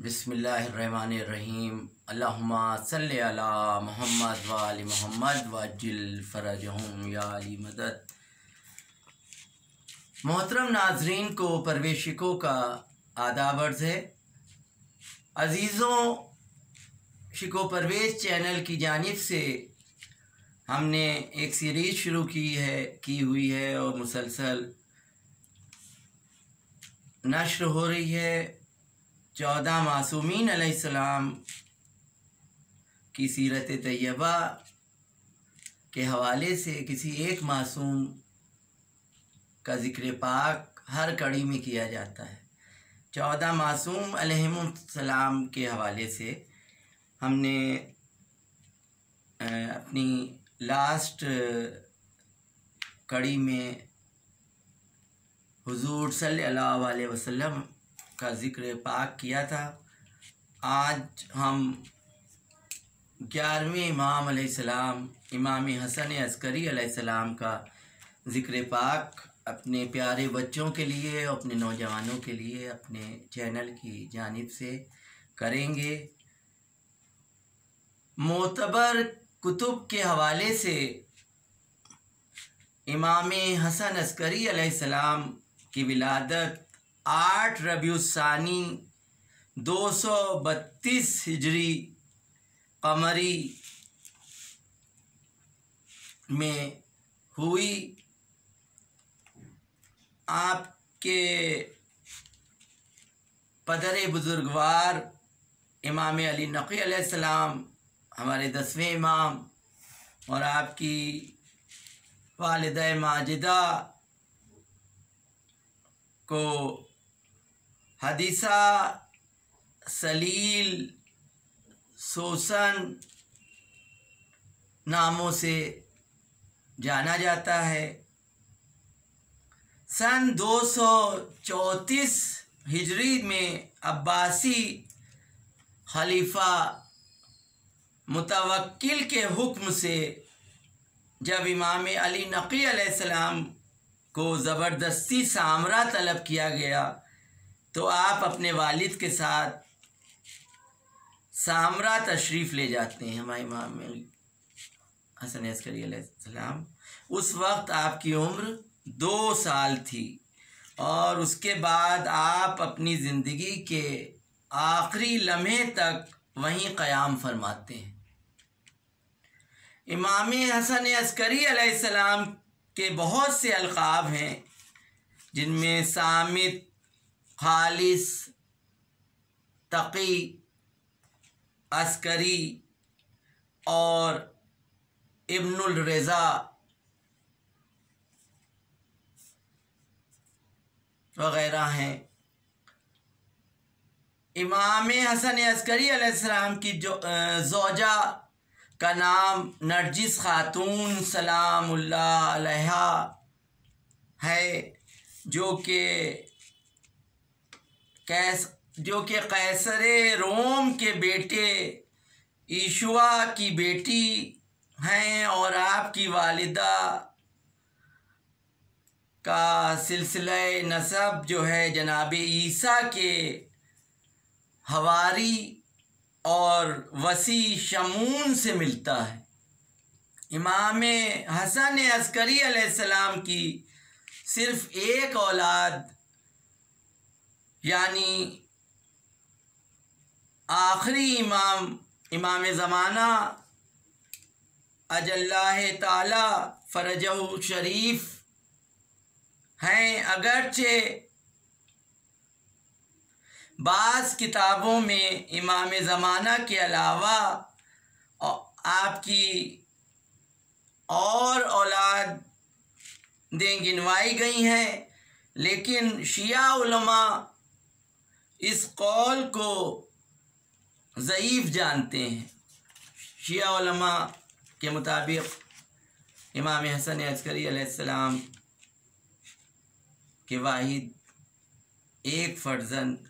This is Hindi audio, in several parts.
बिस्मिल्लाहिर्रहमानिर्रहीम। अल्लाहुम्मा सल्लि अला मुहम्मद व आलि मुहम्मद वअज्जिल फरजहुम या अली मदद। मोहतरम नाजरीन को परवेशिकों का आदाब अर्ज़ है। अज़ीज़ों, शिको परवेश चैनल की जानिब से हमने एक सीरीज़ शुरू की हुई है और मुसलसल नश्र हो रही है। 14 मासूमीन अलैहिस्सलाम की सीरत तैयबा के हवाले से किसी एक मासूम का ज़िक्र पाक हर कड़ी में किया जाता है। 14 मासूम अलैहिमुस्सलाम के हवाले से हमने अपनी लास्ट कड़ी में हुज़ूर सल्लल्लाहु अलैहि वसल्लम का ज़िक्र पाक किया था। आज हम 11वें इमाम अलैहिस्सलाम इमाम हसन अस्करी अलैहिस्सलाम का ज़िक्र पाक अपने प्यारे बच्चों के लिए, अपने नौजवानों के लिए अपने चैनल की जानिब से करेंगे। मोतबर कुतुब के हवाले से इमाम हसन अस्करी अलैहिस्सलाम की विलादत 8 रबीउस्सानी 232 हिजरी कमरी में हुई। आपके पदर बुजुर्गवार इमाम अली नक़ी अलैहिस्सलाम हमारे 10वें इमाम और आपकी वालिदा माजिदा को हदीसा सलील सोसन नामों से जाना जाता है। सन 234 हिजरी में अब्बासी खलीफा मुतवक्किल के हुक्म से जब इमाम अली नक़ी अलैहिस्सलाम को ज़बरदस्ती सामरा तलब किया गया तो आप अपने वालिद के साथ सामरा तशरीफ़ ले जाते हैं। हमारे इमाम हसन अस्करी अलैहिस्सलाम उस वक्त आपकी उम्र 2 साल थी और उसके बाद आप अपनी ज़िंदगी के आखिरी लम्हे तक वहीं क़याम फरमाते हैं। इमाम हसन अस्करी अलैहिस्सलाम के बहुत से अलक़ाब हैं, जिनमें सामित, खालिस, तक़ी, अस्करी और इब्नुल रज़ा वग़ैरह हैं। इमाम हसन अस्करी अलैहिस्सलाम की ज़ौजा का नाम नरजिस खातून सलामुल्लाह अलैहा है, जो कि कैसरे रोम के बेटे ईशुआ की बेटी हैं और आपकी वालिदा का सिलसिला नसब जो है जनाब ईसा के हवारी और वसी शमून से मिलता है। इमाम हसन अस्करी अलैहिस्सलाम की सिर्फ एक औलाद यानी आखिरी इमाम ज़माना अजल्लाह ताला फ़रजहु शरीफ हैं। अगरचे बाज़ किताबों में इमाम ज़माना के अलावा आपकी और औलादें गिनवाई गई हैं, लेकिन शिया उलमा इस कौल को ज़ईफ़ जानते हैं। शिया उलमा के मुताबिक इमाम हसन अस्करी अलैहिस्सलाम के वाहिद एक फ़र्ज़ंद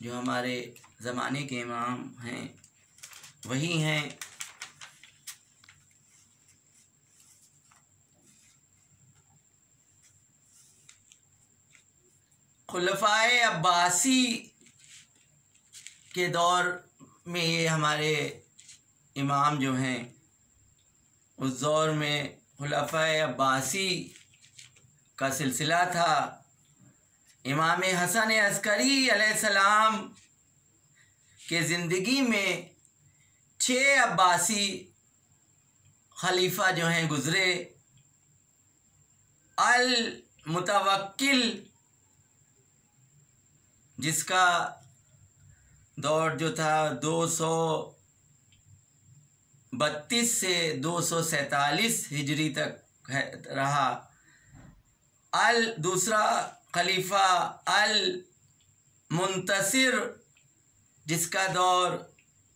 जो हमारे ज़माने के इमाम हैं वही हैं खुलफ़ाए अब्बासी के दौर में ये हमारे इमाम जो हैं, उस दौर में खुलाफाए अब्बासी का सिलसिला था। इमाम हसन अस्करी अलैहिस्सलाम के ज़िंदगी में 6 अब्बासी खलीफा जो हैं गुज़रे। अल मुतवक्किल जिसका दौर जो था 232 से 247 हिजरी तक रहा। दूसरा खलीफा अल मुंतसिर जिसका दौर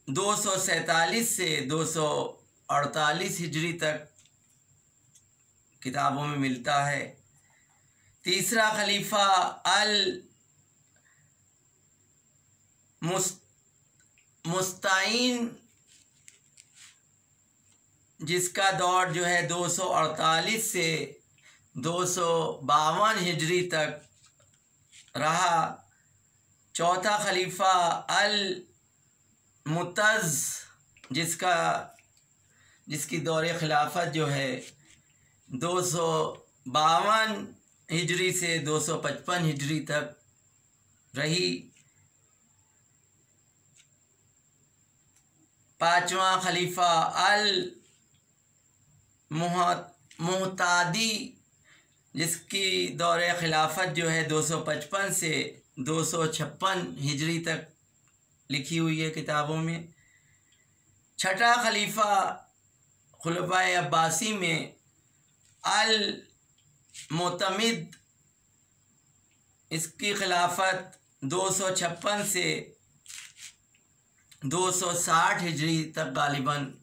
247 से 248 हिजरी तक किताबों में मिलता है। तीसरा खलीफा अल मुस्ताइन जिसका दौर जो है 248 से 252 हिजरी तक रहा। चौथा खलीफा अल मुतज़ जिसकी दौर खिलाफत जो है 252 हिजरी से 255 हिजरी तक रही। पाँचवा खलीफा अल मुहतादी जिसकी दौर खिलाफत जो है 255 से 256 हिजरी तक लिखी हुई है किताबों में। छठा खलीफा खुलफाए अब्बासी में अल मोतमिद, इसकी खिलाफत 256 से 260 हिजरी तक गालिबन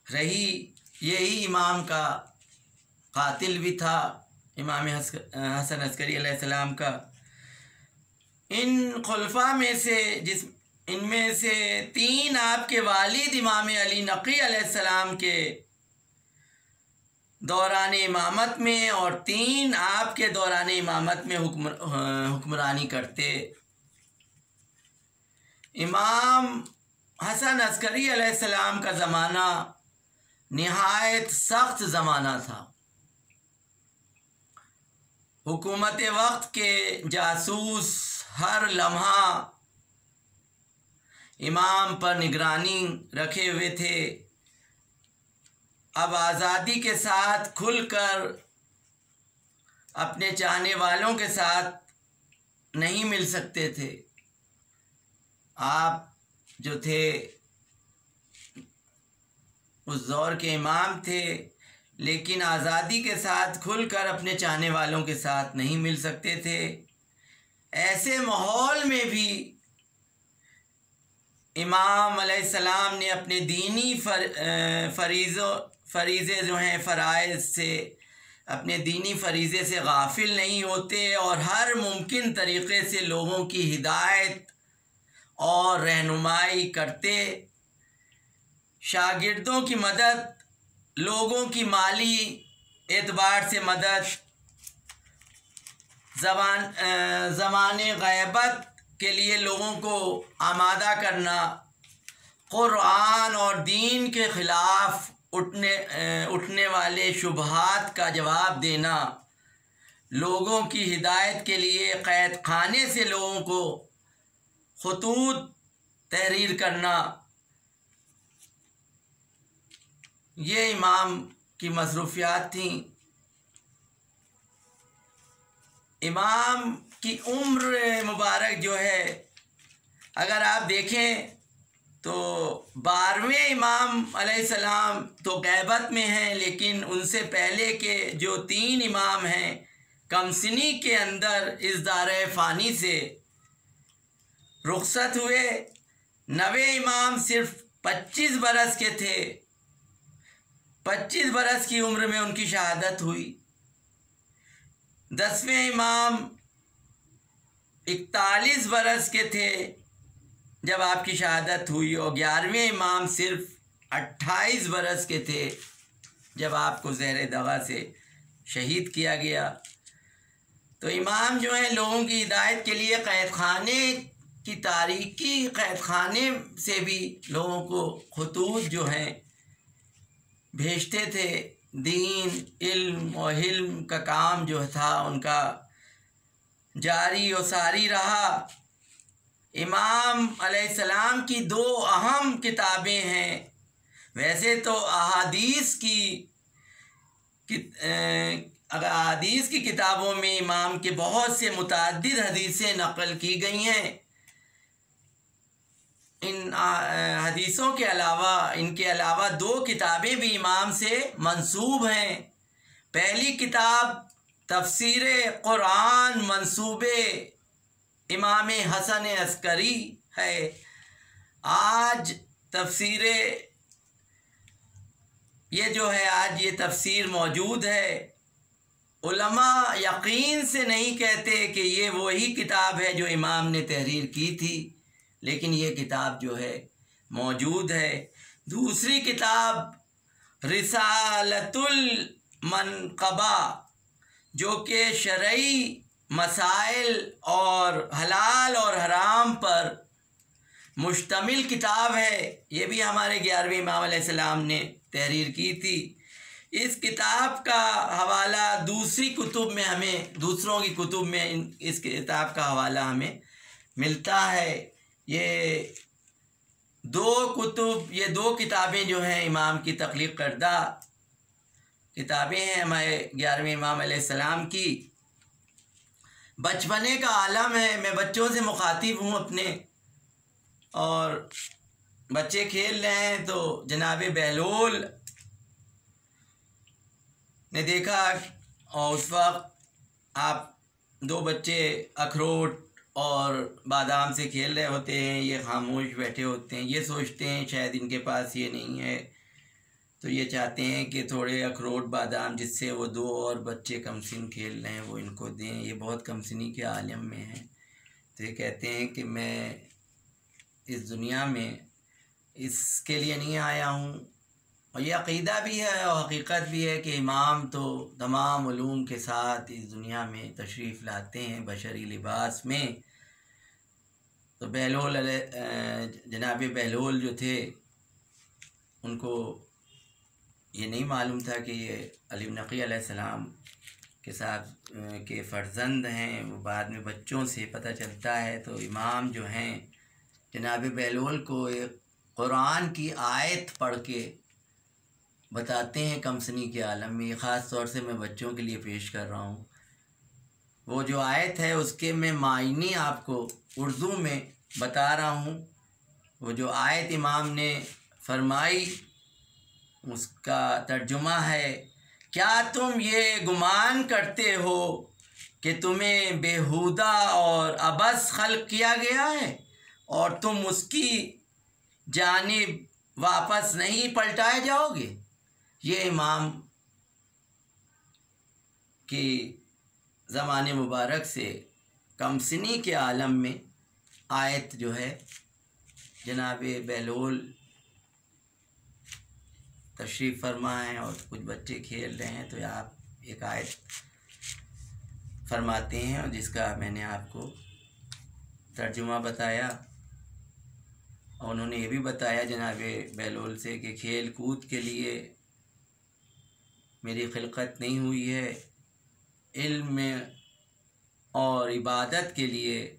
रही। यही इमाम का कातिल भी था, इमाम हसन अस्करी अलैहिस्सलाम का। इन खुलफा में से इनमें से 3 आपके वालिद इमाम अली नक़ी अलैहिस्सलाम के दौरान इमामत में और 3 आपके दौरान इमामत में हुक्मरानी करते। इमाम हसन अस्करी अलैहिस्सलाम का ज़माना निहायत सख्त ज़माना था। हुकूमत वक्त के जासूस हर लम्हा इमाम पर निगरानी रखे हुए थे। अब आज़ादी के साथ खुलकर अपने चाहने वालों के साथ नहीं मिल सकते थे। आप जो थे उस दौर के इमाम थे, लेकिन आज़ादी के साथ खुलकर अपने चाहने वालों के साथ नहीं मिल सकते थे। ऐसे माहौल में भी इमाम अलैहिस्सलाम ने अपने दीनी फरीज़े जो हैं फ़राइज़ से, अपने दीनी फरीज़े से गाफिल नहीं होते और हर मुमकिन तरीक़े से लोगों की हिदायत और रहनुमाई करते। शागिर्दों की मदद, लोगों की माली एतबार से मदद, ज़माने ग़ैबत के लिए लोगों को आमादा करना, क़ुरआन और दीन के ख़िलाफ़ उठने वाले शुबहात का जवाब देना, लोगों की हिदायत के लिए क़ैद खाने से लोगों को ख़ुतूत तहरीर करना, ये इमाम की मसरूफ़ियात थीं। इमाम की उम्र मुबारक जो है, अगर आप देखें तो 12वें इमाम अलैहिस्सलाम तो ग़ैबत में हैं, लेकिन उनसे पहले के जो 3 इमाम हैं कमसिनी के अंदर इस दारे फ़ानी से रुखसत हुए। 9वें इमाम सिर्फ 25 बरस के थे। 25 बरस की उम्र में उनकी शहादत हुई। 10वें इमाम 41 बरस के थे जब आपकी शहादत हुई और 11वें इमाम सिर्फ 28 बरस के थे जब आपको ज़हर दगा से शहीद किया गया। तो इमाम जो है लोगों की हिदायत के लिए क़ैद खाने की तारीकी कैद खाने से भी लोगों को खतूत जो हैं भेजते थे। दीन, इल्म और हिल्म का काम जो था उनका जारी और सारी रहा। इमाम अलैहिस्सलाम की दो अहम किताबें हैं। वैसे तो अहादीस की किताबों में इमाम के बहुत से मुतअद्दिद हदीसें नक़ल की गई हैं। इन हदीसों के अलावा, इनके अलावा दो किताबें भी इमाम से मंसूब हैं। पहली किताब तफसीर कुरान मंसूबे इमाम हसन अस्करी है। आज तफसीर ये जो है, आज ये तफसीर मौजूद है। उलमा यकीन से नहीं कहते कि ये वही किताब है जो इमाम ने तहरीर की थी, लेकिन ये किताब जो है मौजूद है। दूसरी किताब रिसालतुल मनक़बा, जो कि शरई मसाइल और हलाल और हराम पर मुश्तमिल किताब है। ये भी हमारे 11वें इमाम अलैहिस्सलाम ने तहरीर की थी। इस किताब का हवाला दूसरों की कुतुब में इस किताब का हवाला हमें मिलता है। ये दो किताबें जो हैं इमाम की तख्लीक़ करदा किताबें हैं हमारे 11वें इमाम अलैहिस्सलाम की। बचपने का आलम है। मैं बच्चों से मुखातिब हूँ अपने, और बच्चे खेल रहे हैं तो जनाब बहलोल ने देखा, और उस वक्त आप दो बच्चे अखरोट और बादाम से खेल रहे होते हैं। ये खामोश बैठे होते हैं। ये सोचते हैं शायद इनके पास ये नहीं है, तो ये चाहते हैं कि थोड़े अखरोट बादाम जिससे वो दो और बच्चे कमसिन खेल रहे हैं वो इनको दें। ये बहुत कमसिनी के आलम में हैं। तो ये कहते हैं कि मैं इस दुनिया में इसके लिए नहीं आया हूँ। और ये अक़ीदा भी है और हकीकत भी है कि इमाम तो तमाम उलूम के साथ इस दुनिया में तशरीफ़ लाते हैं बशरी लिबास में। तो बहलोल जनाब बहलोल जो थे, उनको ये नहीं मालूम था कि ये अली इब्न नक़ी अलैहिस्सलाम के साथ के फ़र्जंद हैं। वो बाद में बच्चों से पता चलता है। तो इमाम जो हैं जनाब बहलोल को एक कुरान की आयत पढ़ के बताते हैं कमसनी के आलम में। ख़ास तौर से मैं बच्चों के लिए पेश कर रहा हूँ। वो जो आयत है उसके मैं मायने आपको उर्दू में बता रहा हूँ। वो जो आयत इमाम ने फरमाई उसका तर्जुमा है, क्या तुम ये गुमान करते हो कि तुम्हें बेहुदा और अबस खल्क़ किया गया है और तुम उसकी जानिब वापस नहीं पलटाए जाओगे? ये इमाम की ज़माने मुबारक से कमसिनी के आलम में आयत जो है जनाब बहलोल तशरीफ़ फरमा है और कुछ बच्चे खेल रहे हैं। तो आप एक आयत फरमाते हैं और जिसका मैंने आपको तर्जुमा बताया। और उन्होंने ये भी बताया जनाब बहलोल से कि खेल कूद के लिए मेरी खिलकत नहीं हुई है, इल्म में और इबादत के लिए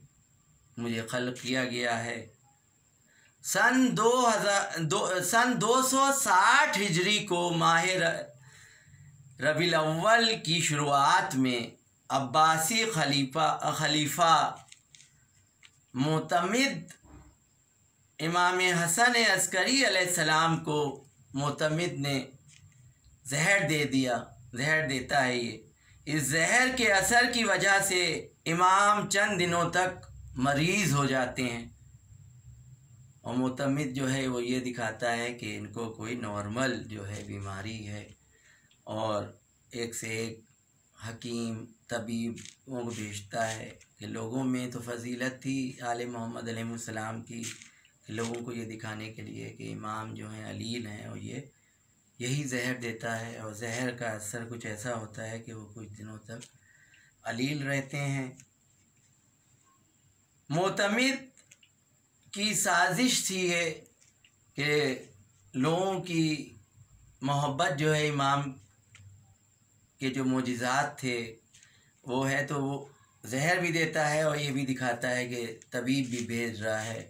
मुझे खल्क़ किया गया है। सन 260 हिजरी को माह रबीउल अव्वल की शुरुआत में अब्बासी खलीफा मोतमिद इमाम हसन अस्करी अलैहिस्सलाम को मोतमिद ने जहर दे दिया। जहर देता है ये। इस जहर के असर की वजह से इमाम चंद दिनों तक मरीज़ हो जाते हैं। और मोतमिद जो है वो ये दिखाता है कि इनको कोई नॉर्मल जो है बीमारी है, और एक से एक हकीम तबीबों को भेजता है कि लोगों में तो फजीलत थी आले मोहम्मद अलैहिस्सलाम की, लोगों को ये दिखाने के लिए कि इमाम जो हैं अलील हैं, और ये यही जहर देता है। और जहर का असर कुछ ऐसा होता है कि वो कुछ दिनों तक अलील रहते हैं। मोतमिद की साजिश थी ये कि लोगों की मोहब्बत जो है इमाम के जो मोजिज़ात थे वो है, तो वो जहर भी देता है और ये भी दिखाता है कि तबीब भी भेज रहा है।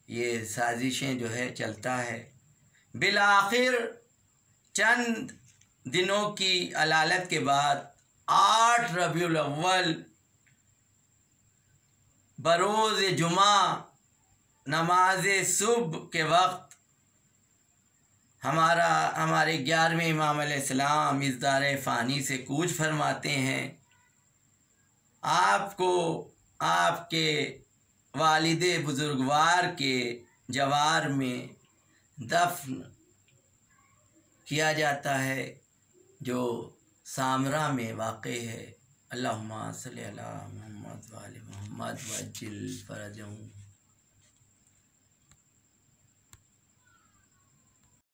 ये साजिशें जो है चलता है। बिलाखिर चंद दिनों की अलालत के बाद 8 रबीउल अव्वल बरोज़ जुमा नमाज सुबह के वक्त हमारे 11वें इमाम अलैहिस्सलाम इस दारे फ़ानी से कूच फरमाते हैं। आपको आपके वालिदे बुजुर्गवार के जवार में दफन किया जाता है जो सामरा में वाक़े है। अल्लाहुम्मा सल्ली अला मुहम्मद व आले मुहम्मद वअज्जिल फ़रजहुम।